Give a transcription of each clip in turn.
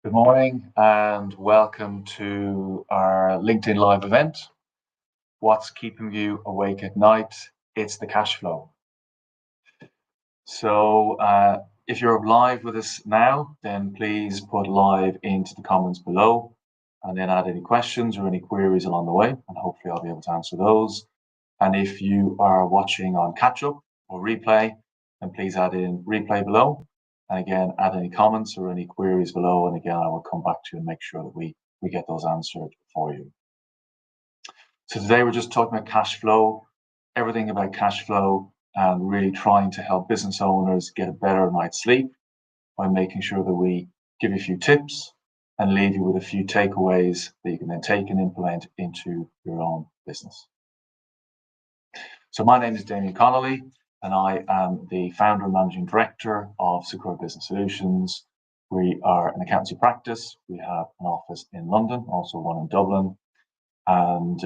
Good morning and welcome to our LinkedIn Live event. What's keeping you awake at night? It's the cash flow. So if you're live with us now, then please put live into the comments below and then add any questions or any queries along the way, and hopefully I'll be able to answer those. And if you are watching on catch up or replay, then please add in replay below. And again, add any comments or any queries below. And again, I will come back to you and make sure that we get those answered for you. So today we're just talking about cash flow, everything about cash flow, and really trying to help business owners get a better night's sleep by making sure that we give you a few tips and leave you with a few takeaways that you can then take and implement into your own business. So my name is Damian Connolly, and I am the founder and managing director of Secure Business Solutions. We are an accountancy practice. We have an office in London, also one in Dublin. And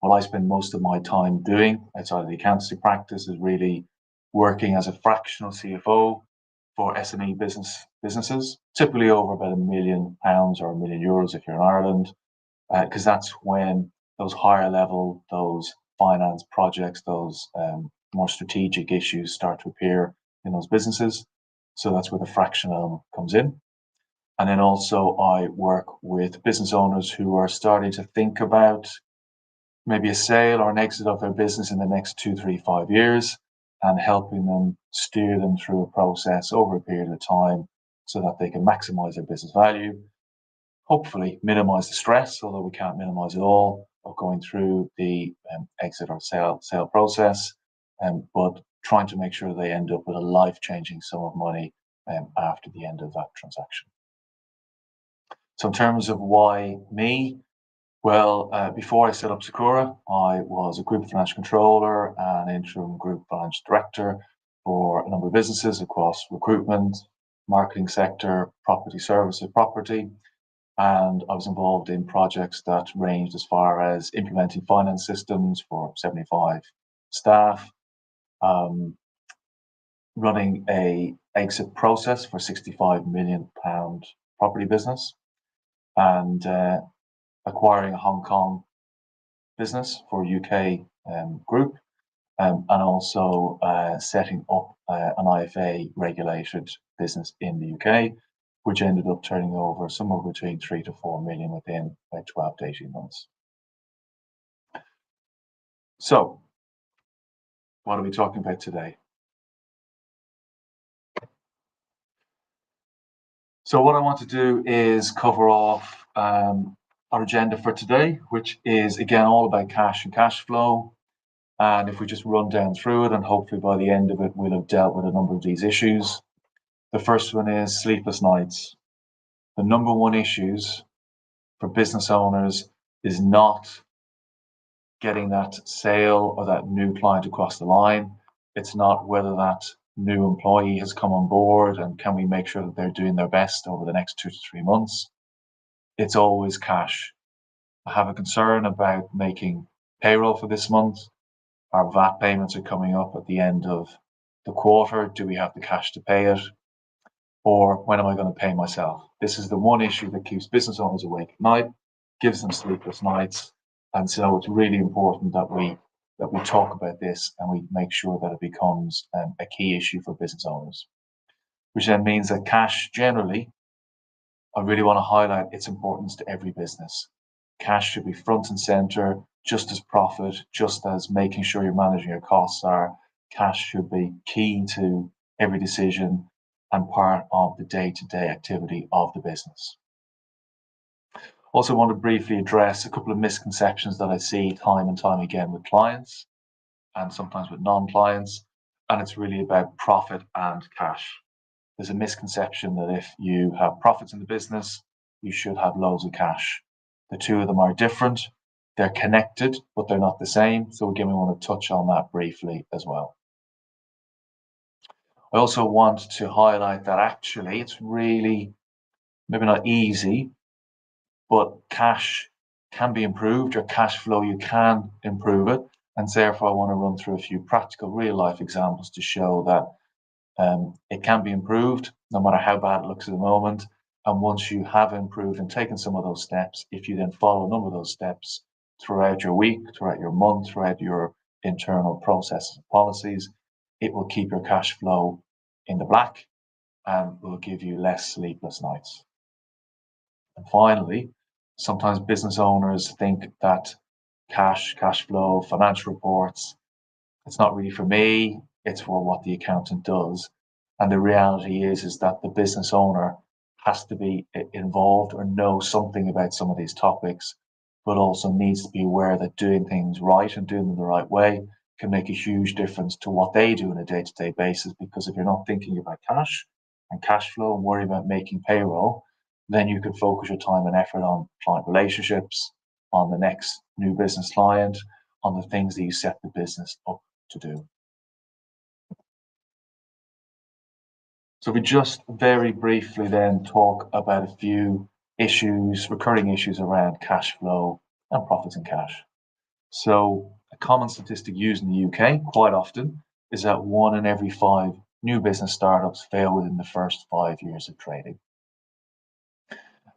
what I spend most of my time doing outside of the accountancy practice is really working as a fractional CFO for SME businesses, typically over about £1 million or €1 million if you're in Ireland, because that's when those higher level, those finance projects, those more strategic issues start to appear in those businesses. So that's where the fractional comes in. And then also I work with business owners who are starting to think about maybe a sale or an exit of their business in the next 2, 3, 5 years, and helping them steer them through a process over a period of time so that they can maximize their business value, hopefully minimize the stress, although we can't minimize it all, of going through the exit or sale process, but trying to make sure they end up with a life-changing sum of money after the end of that transaction. So in terms of why me, well, before I set up Sakura, I was a group financial controller and interim group financial director for a number of businesses across recruitment, marketing sector, property services, property. And I was involved in projects that ranged as far as implementing finance systems for 75 staff, running a exit process for £65 million property business, and acquiring a Hong Kong business for UK group, and also setting up an IFA regulated business in the UK, which ended up turning over somewhere between 3 to 4 million within about 12 to 18 months. So, what are we talking about today? So what I want to do is cover off our agenda for today, which is again all about cash and cash flow. And if we just run down through it, and hopefully by the end of it, we'll have dealt with a number of these issues. The first one is sleepless nights. The number one issues for business owners is not getting that sale or that new client across the line. It's not whether that new employee has come on board and can we make sure that they're doing their best over the next 2 to 3 months. It's always cash. I have a concern about making payroll for this month. Our VAT payments are coming up at the end of the quarter. Do we have the cash to pay it? Or when am I going to pay myself? This is the one issue that keeps business owners awake at night, gives them sleepless nights. And so it's really important that we talk about this and we make sure that it becomes a key issue for business owners, which then means that cash generally, I really want to highlight its importance to every business. Cash should be front and center, just as profit, just as making sure you're managing your costs are. Cash should be key to every decision and part of the day-to-day activity of the business. Also want to briefly address a couple of misconceptions that I see time and time again with clients and sometimes with non-clients, and it's really about profit and cash. There's a misconception that if you have profits in the business, you should have loads of cash. The two of them are different. They're connected, but they're not the same. So again, we want to touch on that briefly as well. I also want to highlight that actually it's really maybe not easy, but cash can be improved. Your cash flow, you can improve it. And therefore, I want to run through a few practical real life examples to show that it can be improved, no matter how bad it looks at the moment. And once you have improved and taken some of those steps, if you then follow a number of those steps throughout your week, throughout your month, throughout your internal processes and policies, it will keep your cash flow in the black and will give you less sleepless nights. And finally, sometimes business owners think that cash flow, financial reports, it's not really for me, it's for what the accountant does. And the reality is that the business owner has to be involved or know something about some of these topics, but also needs to be aware that doing things right and doing them the right way can make a huge difference to what they do on a day-to-day basis. Because if you're not thinking about cash and cash flow and worry about making payroll, then you can focus your time and effort on client relationships, on the next new business client, on the things that you set the business up to do. So we just very briefly then talk about a few issues, recurring issues around cash flow and profits in cash. So a common statistic used in the UK quite often is that 1 in every 5 new business startups fail within the first 5 years of trading.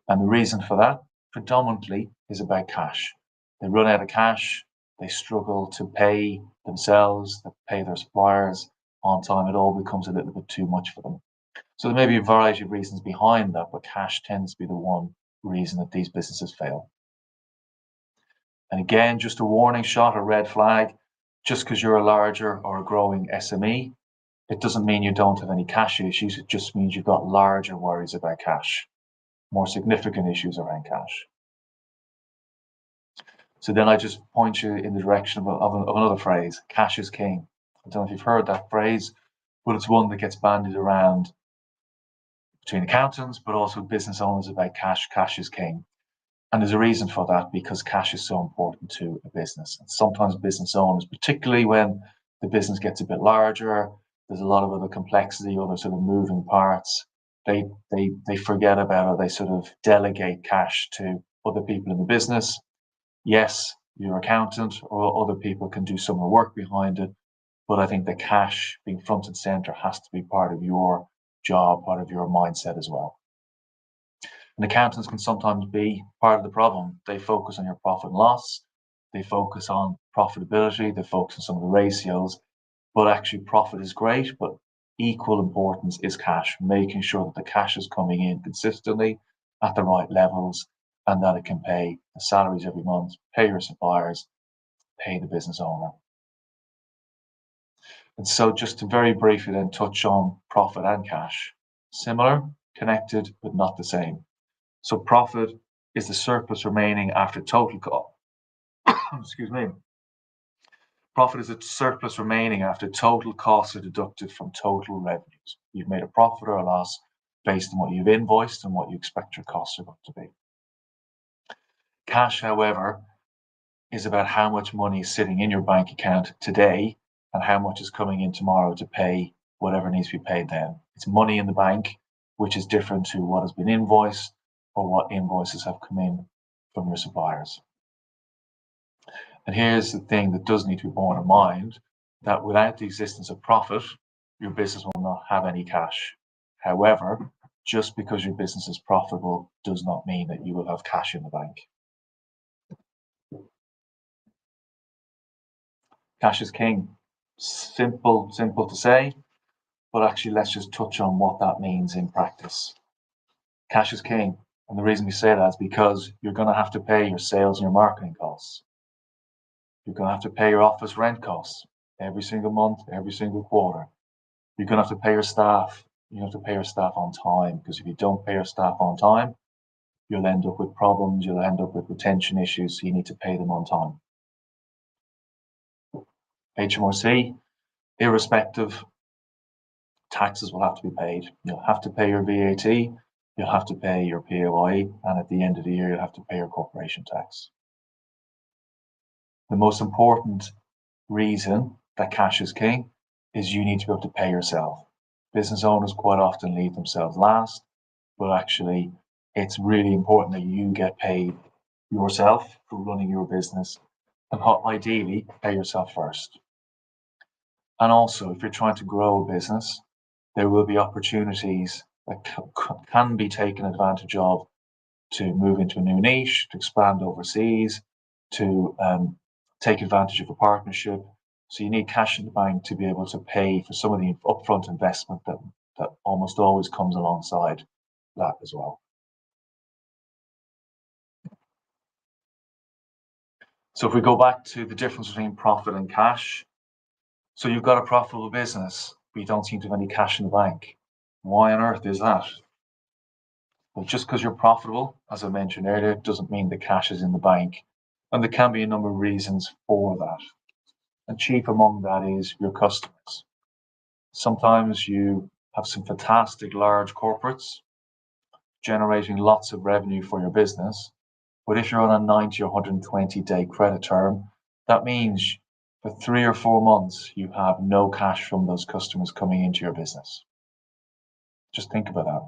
And the reason for that predominantly is about cash. They run out of cash, they struggle to pay themselves, to pay their suppliers on time. It all becomes a little bit too much for them. So there may be a variety of reasons behind that, but cash tends to be the one reason that these businesses fail. And again, just a warning shot, a red flag, just because you're a larger or a growing SME, it doesn't mean you don't have any cash issues. It just means you've got larger worries about cash, more significant issues around cash. So then I just point you in the direction of another phrase, cash is king. I don't know if you've heard that phrase, but it's one that gets bandied around between accountants, but also business owners about cash. Cash is king. And there's a reason for that, because cash is so important to a business. And sometimes business owners, particularly when the business gets a bit larger, there's a lot of other complexity, other sort of moving parts, they forget about it. They sort of delegate cash to other people in the business. Yes, your accountant or other people can do some of the work behind it, but I think the cash being front and center has to be part of your job, part of your mindset as well. And accountants can sometimes be part of the problem. They focus on your profit and loss, they focus on profitability, they focus on some of the ratios, but actually profit is great, but equal importance is cash, making sure that the cash is coming in consistently at the right levels and that it can pay the salaries every month, pay your suppliers, pay the business owner. And so just to very briefly then touch on profit and cash, similar, connected, but not the same. So profit is the surplus remaining after total cost. Excuse me. Profit is a surplus remaining after total costs are deducted from total revenues. You've made a profit or a loss based on what you've invoiced and what you expect your costs are going to be. Cash, however, is about how much money is sitting in your bank account today and how much is coming in tomorrow to pay whatever needs to be paid then. It's money in the bank, which is different to what has been invoiced or what invoices have come in from your suppliers. And here's the thing that does need to be borne in mind, that without the existence of profit, your business will not have any cash. However, just because your business is profitable does not mean that you will have cash in the bank. Cash is king. Simple to say, but actually let's just touch on what that means in practice. Cash is king. And the reason we say that is because you're going to have to pay your sales and your marketing costs. You're going to have to pay your office rent costs every single month, every single quarter. You're going to have to pay your staff. You have to pay your staff on time, because if you don't pay your staff on time, you'll end up with problems. You'll end up with retention issues. So you need to pay them on time. HMRC, irrespective, taxes will have to be paid. You'll have to pay your VAT. You'll have to pay your PAYE. And at the end of the year, you'll have to pay your corporation tax. The most important reason that cash is king is you need to be able to pay yourself. Business owners quite often leave themselves last, but actually it's really important that you get paid yourself for running your business, and ideally pay yourself first. And also, if you're trying to grow a business, there will be opportunities that can be taken advantage of to move into a new niche, to expand overseas, to take advantage of a partnership. So you need cash in the bank to be able to pay for some of the upfront investment that almost always comes alongside that as well. So if we go back to the difference between profit and cash, so you've got a profitable business, but you don't seem to have any cash in the bank. Why on earth is that? Well, just because you're profitable, as I mentioned earlier, doesn't mean the cash is in the bank. And there can be a number of reasons for that. And chief among that is your customers. Sometimes you have some fantastic large corporates generating lots of revenue for your business. But if you're on a 90 or 120 day credit term, that means for 3 or 4 months, you have no cash from those customers coming into your business. Just think about that.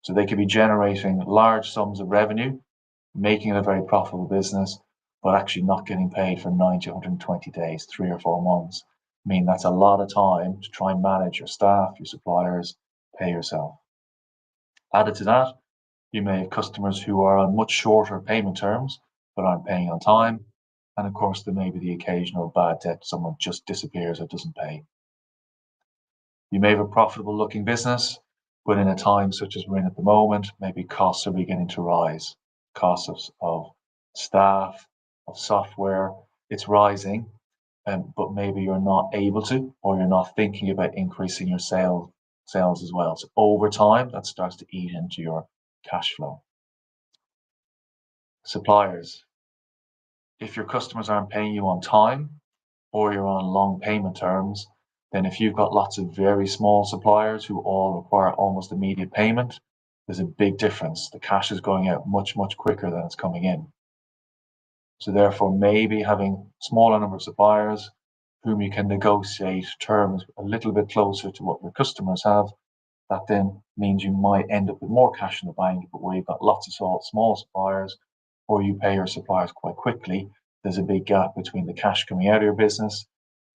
So they could be generating large sums of revenue, making it a very profitable business, but actually not getting paid for 90, 120 days, 3 or 4 months. I mean, that's a lot of time to try and manage your staff, your suppliers, pay yourself. Added to that, you may have customers who are on much shorter payment terms, but aren't paying on time. And of course, there may be the occasional bad debt, someone just disappears or doesn't pay. You may have a profitable looking business, but in a time such as we're in at the moment, maybe costs are beginning to rise. Costs of staff, of software, it's rising, but maybe you're not able to, or you're not thinking about increasing your sales as well. So over time, that starts to eat into your cash flow. Suppliers. If your customers aren't paying you on time, or you're on long payment terms, then if you've got lots of very small suppliers who all require almost immediate payment, there's a big difference. The cash is going out much, much quicker than it's coming in. So therefore, maybe having a smaller number of suppliers whom you can negotiate terms a little bit closer to what your customers have, that then means you might end up with more cash in the bank, but where you've got lots of small suppliers, or you pay your suppliers quite quickly, there's a big gap between the cash coming out of your business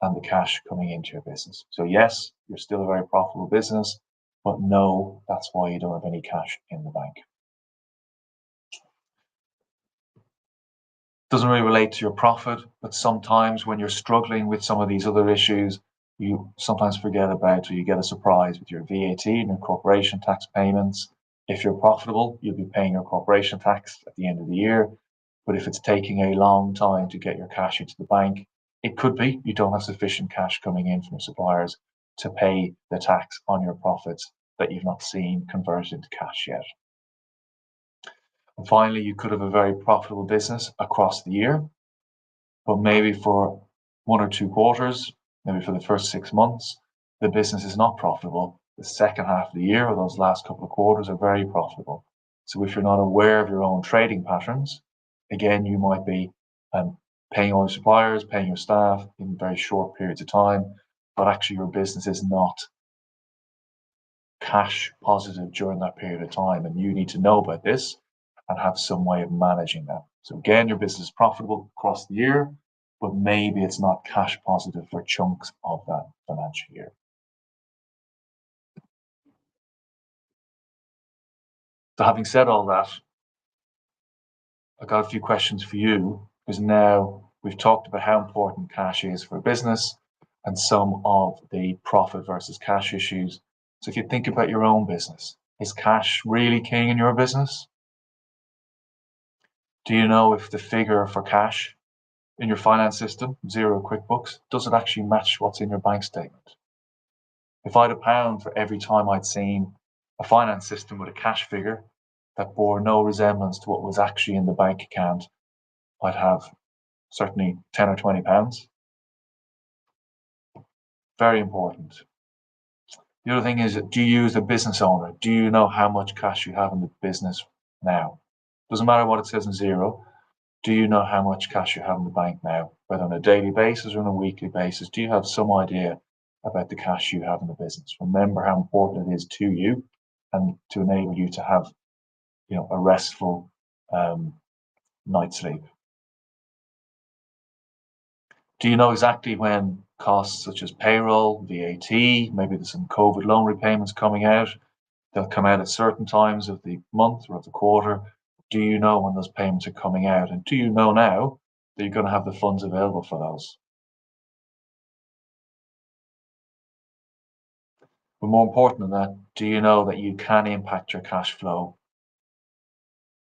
and the cash coming into your business. So yes, you're still a very profitable business, but no, that's why you don't have any cash in the bank. Doesn't really relate to your profit, but sometimes when you're struggling with some of these other issues, you sometimes forget about, or you get a surprise with your VAT and your corporation tax payments. If you're profitable, you'll be paying your corporation tax at the end of the year. But if it's taking a long time to get your cash into the bank, it could be you don't have sufficient cash coming in from suppliers to pay the tax on your profits that you've not seen converted into cash yet. And finally, you could have a very profitable business across the year, but maybe for 1 or 2 quarters, maybe for the first 6 months, the business is not profitable. The second half of the year or those last couple of quarters are very profitable. So if you're not aware of your own trading patterns, again, you might be paying all your suppliers, paying your staff in very short periods of time, but actually your business is not cash positive during that period of time. And you need to know about this and have some way of managing that. So again, your business is profitable across the year, but maybe it's not cash positive for chunks of that financial year. So having said all that, I've got a few questions for you, because now we've talked about how important cash is for a business and some of the profit versus cash issues. So if you think about your own business, is cash really king in your business? Do you know if the figure for cash in your finance system, Xero QuickBooks, does it actually match what's in your bank statement? If I had £1 for every time I'd seen a finance system with a cash figure that bore no resemblance to what was actually in the bank account, I'd have certainly £10 or £20. Very important. The other thing is, do you as a business owner, do you know how much cash you have in the business now? Doesn't matter what it says in Xero. Do you know how much cash you have in the bank now, whether on a daily basis or on a weekly basis? Do you have some idea about the cash you have in the business? Remember how important it is to you and to enable you to have, a restful night's sleep. Do you know exactly when costs such as payroll, VAT, maybe there's some COVID loan repayments coming out. They'll come out at certain times of the month or of the quarter. Do you know when those payments are coming out? And do you know now that you're going to have the funds available for those? But more important than that, do you know that you can impact your cash flow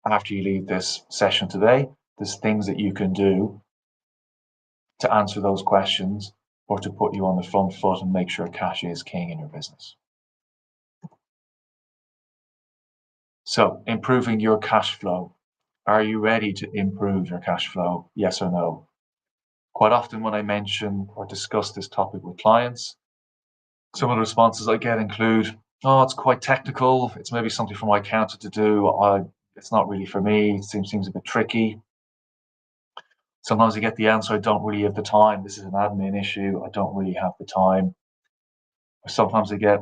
after you leave this session today? There's things that you can do to answer those questions or to put you on the front foot and make sure cash is king in your business. So, improving your cash flow. Are you ready to improve your cash flow? Yes or no? Quite often when I mention or discuss this topic with clients, some of the responses I get include, oh, it's quite technical. It's maybe something for my accountant to do. It's not really for me. It seems a bit tricky. Sometimes I get the answer, I don't really have the time. This is an admin issue. I don't really have the time. Or sometimes I get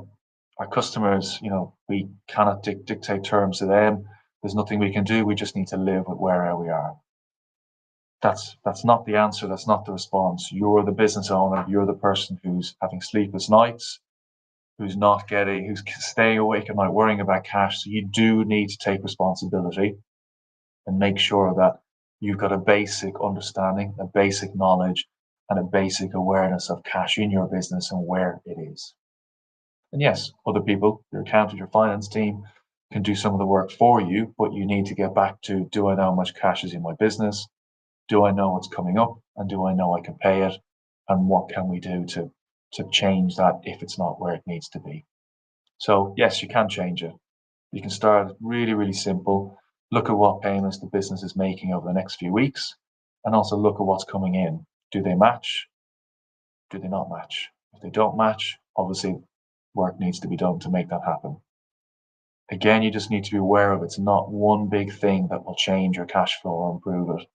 our customers, we cannot dictate terms to them. There's nothing we can do. We just need to live with where we are. That's not the answer. That's not the response. You're the business owner. You're the person who's having sleepless nights, who's staying awake at night worrying about cash. So you do need to take responsibility and make sure that you've got a basic understanding, a basic knowledge, and a basic awareness of cash in your business and where it is. And yes, other people, your accountant, your finance team, can do some of the work for you, but you need to get back to, do I know how much cash is in my business? Do I know what's coming up? And do I know I can pay it? And what can we do to change that if it's not where it needs to be? So yes, you can change it. You can start really, really simple. Look at what payments the business is making over the next few weeks, and also look at what's coming in. Do they match? Do they not match? If they don't match, obviously work needs to be done to make that happen. Again, you just need to be aware of it's not one big thing that will change your cash flow or improve it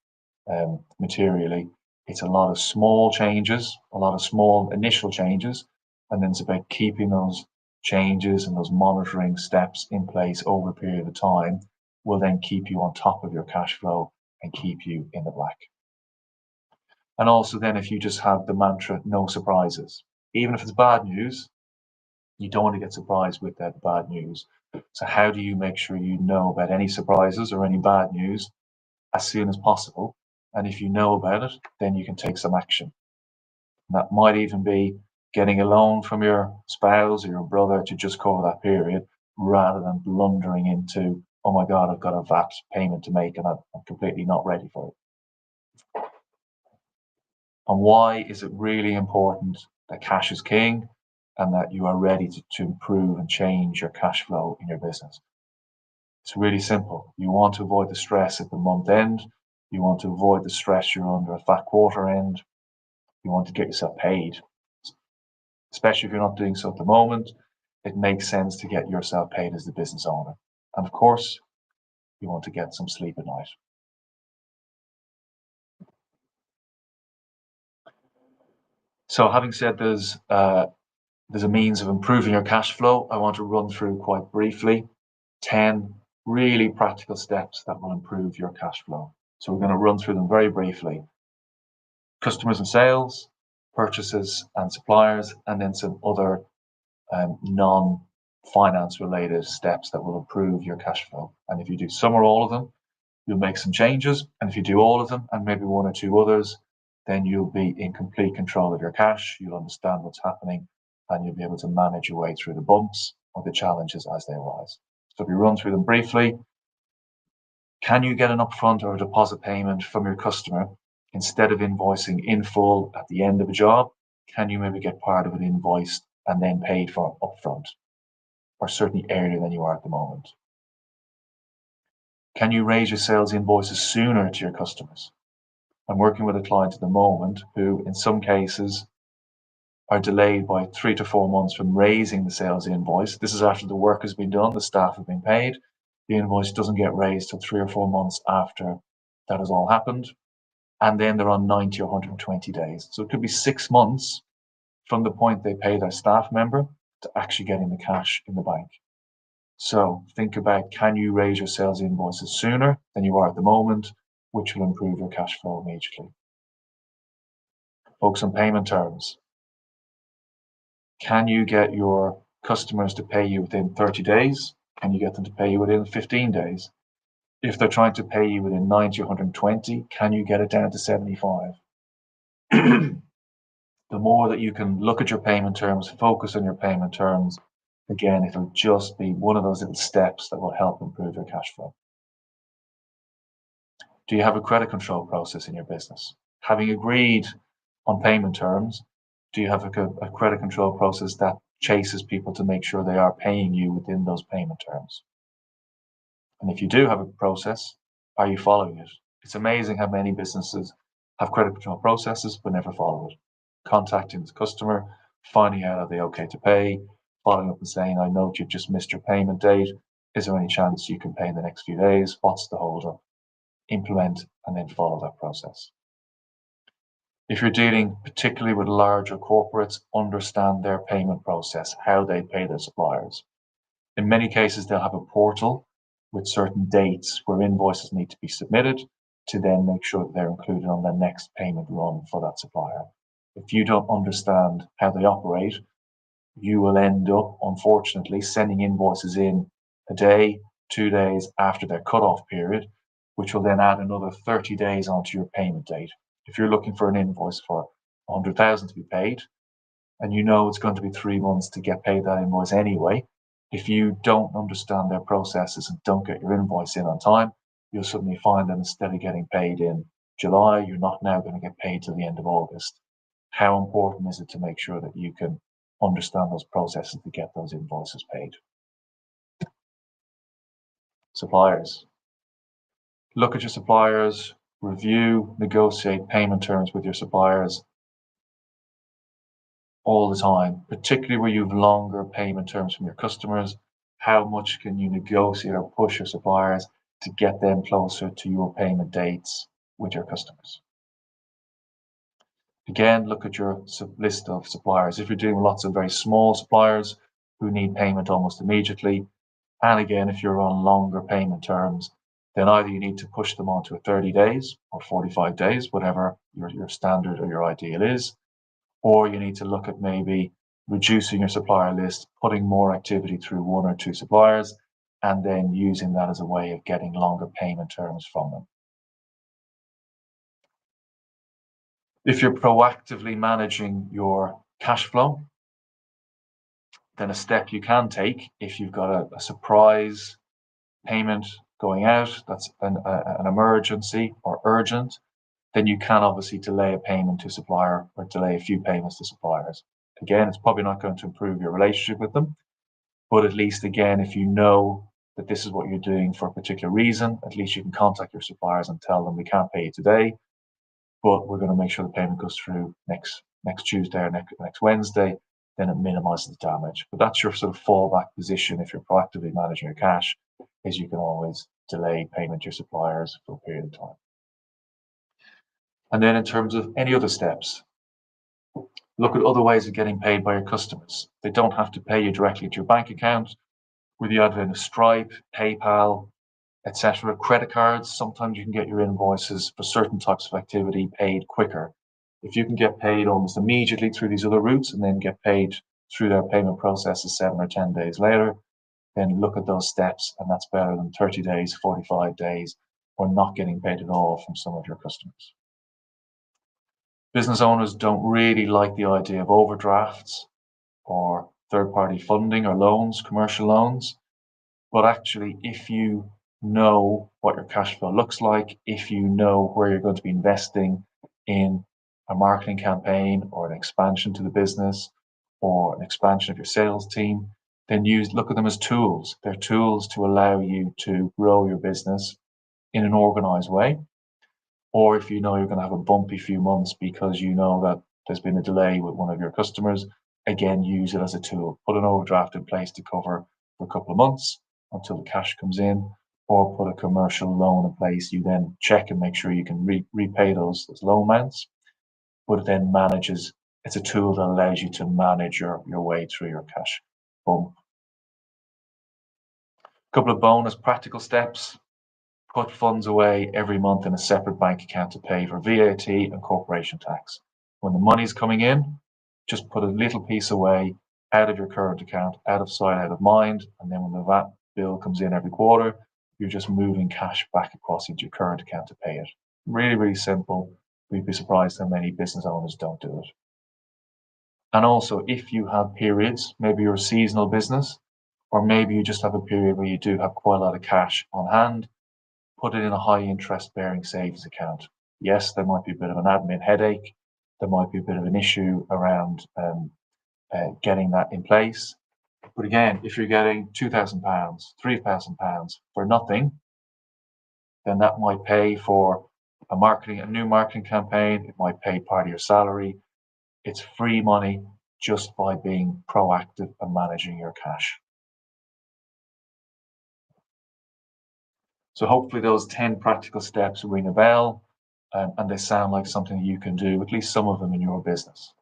materially. It's a lot of small changes, a lot of small initial changes, and then it's about keeping those changes and those monitoring steps in place over a period of time will then keep you on top of your cash flow and keep you in the black. And also then if you just have the mantra, no surprises, even if it's bad news, you don't want to get surprised with that bad news. So how do you make sure you know about any surprises or any bad news as soon as possible? And if you know about it, then you can take some action. And that might even be getting a loan from your spouse or your brother to just cover that period rather than blundering into, oh my God, I've got a VAT payment to make and I'm completely not ready for it. And why is it really important that cash is king and that you are ready to improve and change your cash flow in your business? It's really simple. You want to avoid the stress at the month end. You want to avoid the stress you're under at that quarter end. You want to get yourself paid. Especially if you're not doing so at the moment, it makes sense to get yourself paid as the business owner. And of course, you want to get some sleep at night. So having said there's a means of improving your cash flow, I want to run through quite briefly 10 really practical steps that will improve your cash flow. So we're going to run through them very briefly. Customers and sales, purchases and suppliers, and then some other non-finance related steps that will improve your cash flow. And if you do some or all of them, you'll make some changes. And if you do all of them and maybe one or two others, then you'll be in complete control of your cash. You'll understand what's happening and you'll be able to manage your way through the bumps or the challenges as they arise. So if we run through them briefly, can you get an upfront or a deposit payment from your customer instead of invoicing in full at the end of a job? Can you maybe get part of it invoiced and then paid for upfront, or certainly earlier than you are at the moment? Can you raise your sales invoices sooner to your customers? I'm working with a client at the moment who, in some cases, are delayed by 3 to 4 months from raising the sales invoice. This is after the work has been done, the staff have been paid. The invoice doesn't get raised till 3 or 4 months after that has all happened. And then they're on 90 or 120 days. So it could be 6 months from the point they pay their staff member to actually getting the cash in the bank. So think about, can you raise your sales invoices sooner than you are at the moment, which will improve your cash flow immediately. Focus on payment terms. Can you get your customers to pay you within 30 days? Can you get them to pay you within 15 days? If they're trying to pay you within 90 or 120, can you get it down to 75? The more that you can look at your payment terms, focus on your payment terms, again, it'll just be one of those little steps that will help improve your cash flow. Do you have a credit control process in your business? Having agreed on payment terms, do you have a credit control process that chases people to make sure they are paying you within those payment terms? And if you do have a process, are you following it? It's amazing how many businesses have credit control processes but never follow it. Contacting the customer, finding out are they okay to pay, following up and saying, I note you've just missed your payment date. Is there any chance you can pay in the next few days? What's the holdup? Implement and then follow that process. If you're dealing particularly with larger corporates, understand their payment process, how they pay their suppliers. In many cases, they'll have a portal with certain dates where invoices need to be submitted to then make sure that they're included on the next payment run for that supplier. If you don't understand how they operate, you will end up, unfortunately, sending invoices in a day, 2 days after their cutoff period, which will then add another 30 days onto your payment date. If you're looking for an invoice for 100,000 to be paid, and you know it's going to be 3 months to get paid that invoice anyway, if you don't understand their processes and don't get your invoice in on time, you'll suddenly find that instead of getting paid in July, you're not now going to get paid till the end of August. How important is it to make sure that you can understand those processes to get those invoices paid? Suppliers. Look at your suppliers, review, negotiate payment terms with your suppliers all the time, particularly where you have longer payment terms from your customers. How much can you negotiate or push your suppliers to get them closer to your payment dates with your customers? Again, look at your list of suppliers. If you're doing lots of very small suppliers who need payment almost immediately, and again, if you're on longer payment terms, then either you need to push them onto a 30 days or 45 days, whatever your standard or your ideal is, or you need to look at maybe reducing your supplier list, putting more activity through 1 or 2 suppliers, and then using that as a way of getting longer payment terms from them. If you're proactively managing your cash flow, then a step you can take if you've got a surprise payment going out that's an emergency or urgent, then you can obviously delay a payment to supplier or delay a few payments to suppliers. Again, it's probably not going to improve your relationship with them, but at least again, if you know that this is what you're doing for a particular reason, at least you can contact your suppliers and tell them we can't pay you today, but we're going to make sure the payment goes through next Tuesday or next Wednesday. Then it minimizes the damage. But that's your sort of fallback position if you're proactively managing your cash, is you can always delay payment to your suppliers for a period of time. And then in terms of any other steps, look at other ways of getting paid by your customers. They don't have to pay you directly to your bank account. With the advent of Stripe, PayPal, etc., credit cards, sometimes you can get your invoices for certain types of activity paid quicker. If you can get paid almost immediately through these other routes and then get paid through their payment processes 7 or 10 days later, then look at those steps, and that's better than 30 days, 45 days, or not getting paid at all from some of your customers. Business owners don't really like the idea of overdrafts or third-party funding or loans, commercial loans. But actually, if you know what your cash flow looks like, if you know where you're going to be investing in a marketing campaign or an expansion to the business or an expansion of your sales team, then look at them as tools. They're tools to allow you to grow your business in an organized way. Or if you know you're going to have a bumpy few months because you know that there's been a delay with one of your customers, again, use it as a tool. Put an overdraft in place to cover for a couple of months until the cash comes in, or put a commercial loan in place. You then check and make sure you can repay those loan amounts, but it then manages. It's a tool that allows you to manage your way through your cash bump. A couple of bonus practical steps. Put funds away every month in a separate bank account to pay for VAT and corporation tax. When the money's coming in, just put a little piece away out of your current account, out of sight, out of mind. And then when the VAT bill comes in every quarter, you're just moving cash back across into your current account to pay it. Really, really simple. We'd be surprised how many business owners don't do it. And also, if you have periods, maybe you're a seasonal business, or maybe you just have a period where you do have quite a lot of cash on hand, put it in a high interest bearing savings account. Yes, there might be a bit of an admin headache. There might be a bit of an issue around getting that in place. But again, if you're getting £2,000, £3,000 for nothing, then that might pay for a new marketing campaign. It might pay part of your salary. It's free money just by being proactive and managing your cash. So hopefully those 10 practical steps ring a bell, and they sound like something that you can do, at least some of them in your business.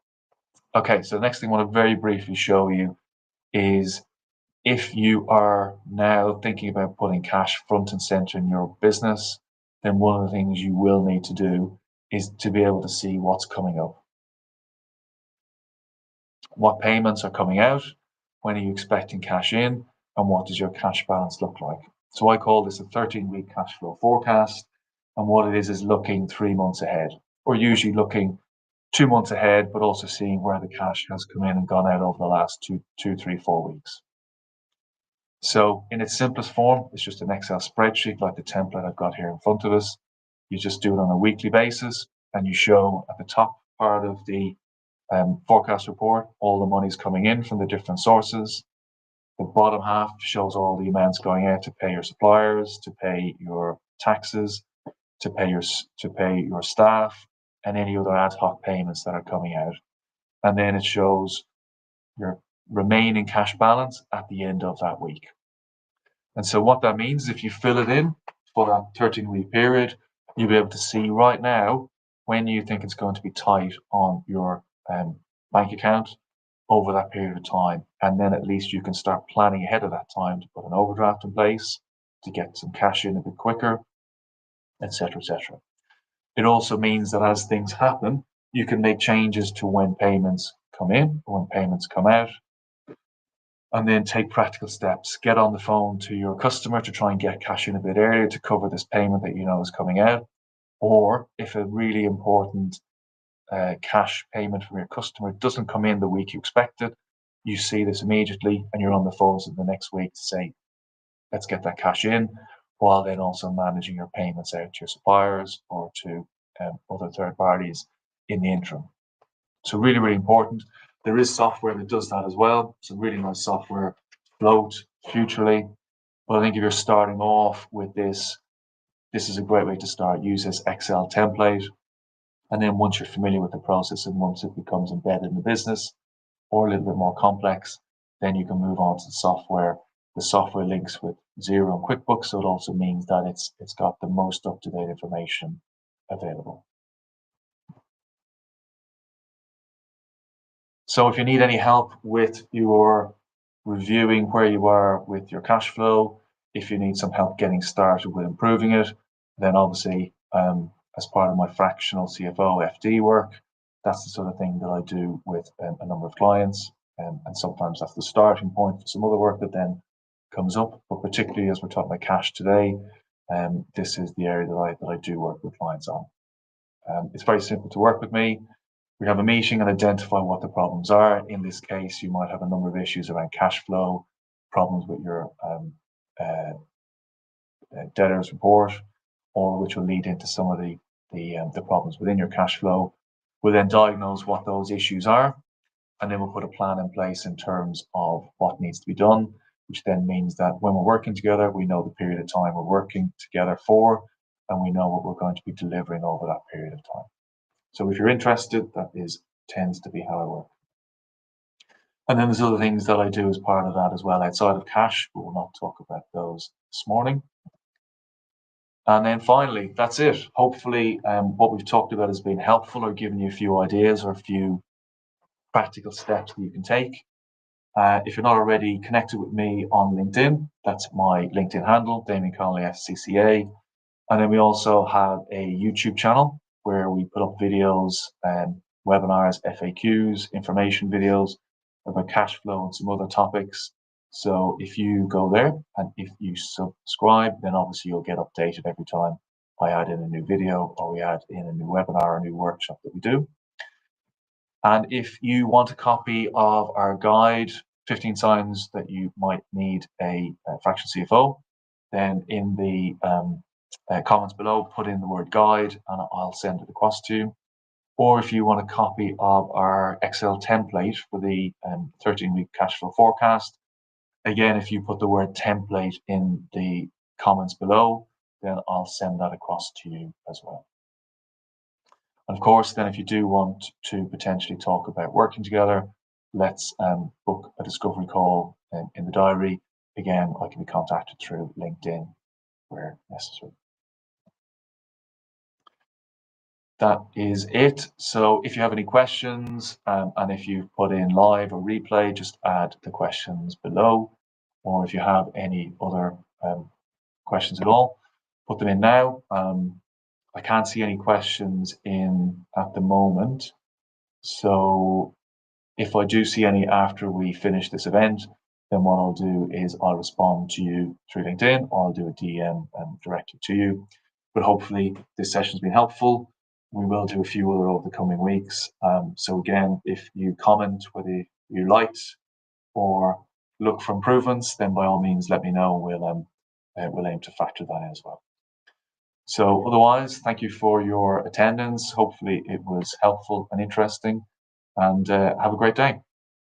Okay, so the next thing I want to very briefly show you is if you are now thinking about putting cash front and center in your business, then one of the things you will need to do is to be able to see what's coming up. What payments are coming out? When are you expecting cash in? And what does your cash balance look like? So I call this a 13-week cash flow forecast. And what it is looking 3 months ahead, or usually looking 2 months ahead, but also seeing where the cash has come in and gone out over the last 2, 3, 4 weeks. So in its simplest form, it's just an Excel spreadsheet like the template I've got here in front of us. You just do it on a weekly basis, and you show at the top part of the forecast report all the money's coming in from the different sources. The bottom half shows all the amounts going out to pay your suppliers, to pay your taxes, to pay your staff, and any other ad hoc payments that are coming out. And then it shows your remaining cash balance at the end of that week. And so what that means is if you fill it in for that 13-week period, you'll be able to see right now when you think it's going to be tight on your bank account over that period of time. And then at least you can start planning ahead of that time to put an overdraft in place, to get some cash in a bit quicker, etc., etc. It also means that as things happen, you can make changes to when payments come in, or when payments come out, and then take practical steps. Get on the phone to your customer to try and get cash in a bit earlier to cover this payment that you know is coming out. Or if a really important cash payment from your customer doesn't come in the week you expected, you see this immediately and you're on the phone the next week to say, let's get that cash in, while then also managing your payments out to your suppliers or to other third parties in the interim. So really, really important. There is software that does that as well. Some really nice software, Float, Futurely. But I think if you're starting off with this is a great way to start. Use this Excel template. And then once you're familiar with the process and once it becomes embedded in the business or a little bit more complex, then you can move on to the software. The software links with Xero and QuickBooks, so it also means that it's got the most up-to-date information available. So if you need any help with your reviewing where you are with your cash flow, if you need some help getting started with improving it, then obviously as part of my fractional CFO FD work, that's the sort of thing that I do with a number of clients. And sometimes that's the starting point for some other work that then comes up. But particularly as we're talking about cash today, this is the area that I do work with clients on. It's very simple to work with me. We have a meeting and identify what the problems are. In this case, you might have a number of issues around cash flow, problems with your debtors report, or which will lead into some of the problems within your cash flow. We'll then diagnose what those issues are, and then we'll put a plan in place in terms of what needs to be done, which then means that when we're working together, we know the period of time we're working together for, and we know what we're going to be delivering over that period of time. So if you're interested, that tends to be how I work. And then there's other things that I do as part of that as well outside of cash, but we'll not talk about those this morning. And then finally, that's it. Hopefully what we've talked about has been helpful or given you a few ideas or a few practical steps that you can take. If you're not already connected with me on LinkedIn, that's my LinkedIn handle, Damian Connolly FCCA. And then we also have a YouTube channel where we put up videos and webinars, FAQs, information videos, about cash flow and some other topics. So if you go there and if you subscribe, then obviously you'll get updated every time I add in a new video or we add in a new webinar or a new workshop that we do. And if you want a copy of our guide, 15 signs that you might need a fractional CFO, then in the comments below, put in the word guide and I'll send it across to you. Or if you want a copy of our Excel template for the 13-week cash flow forecast, again, if you put the word template in the comments below, then I'll send that across to you as well. And of course, then if you do want to potentially talk about working together, let's book a discovery call in the diary. Again, I can be contacted through LinkedIn where necessary. That is it. So if you have any questions and if you've put in live or replay, just add the questions below. Or if you have any other questions at all, put them in now. I can't see any questions in at the moment. So if I do see any after we finish this event, then what I'll do is I'll respond to you through LinkedIn or I'll do a DM directly to you. But hopefully this session's been helpful. We will do a few other over the coming weeks. So again, if you comment whether you liked or look for improvements, then by all means let me know. We'll aim to factor that in as well. So otherwise, thank you for your attendance. Hopefully it was helpful and interesting, and have a great day.